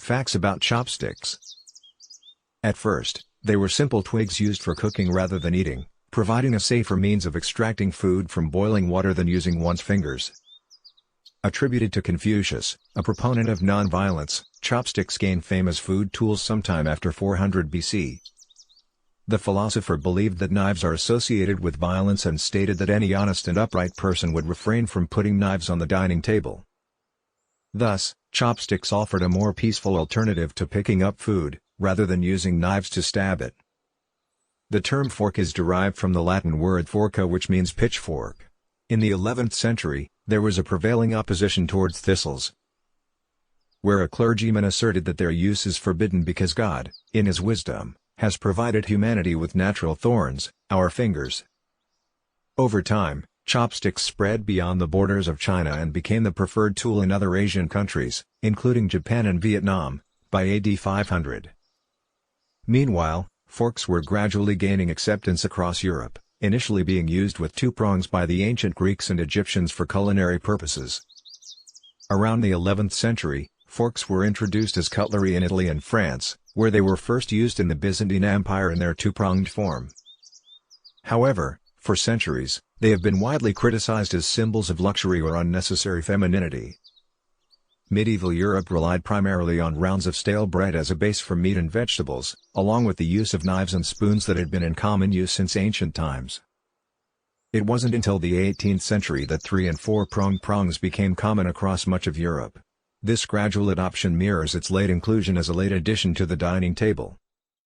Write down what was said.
Facts about chopsticks. At first, they were simple twigs used for cooking rather than eating, providing a safer means of extracting food from boiling water than using one's fingers. Attributed to Confucius, a proponent of nonviolence, chopsticks gained fame as food tools sometime after 400 BC. The philosopher believed that knives are associated with violence and stated that any honest and upright person would refrain from putting knives on the dining table. Thus, chopsticks offered a more peaceful alternative to picking up food, rather than using knives to stab it. The term fork is derived from the Latin word forca, which means pitchfork. In the 11th century, there was a prevailing opposition towards thistles, where a clergyman asserted that their use is forbidden because God, in His wisdom, has provided humanity with natural thorns, our fingers. Over time, chopsticks spread beyond the borders of China and became the preferred tool in other Asian countries, including Japan and Vietnam, by AD 500. Meanwhile, forks were gradually gaining acceptance across Europe, initially being used with two prongs by the ancient Greeks and Egyptians for culinary purposes. Around the 11th century, forks were introduced as cutlery in Italy and France, where they were first used in the Byzantine Empire in their two-pronged form. However, for centuries, they have been widely criticized as symbols of luxury or unnecessary femininity. Medieval Europe relied primarily on rounds of stale bread as a base for meat and vegetables, along with the use of knives and spoons that had been in common use since ancient times. It wasn't until the 18th century that three- and four-pronged prongs became common across much of Europe. This gradual adoption mirrors its late inclusion as a late addition to the dining table.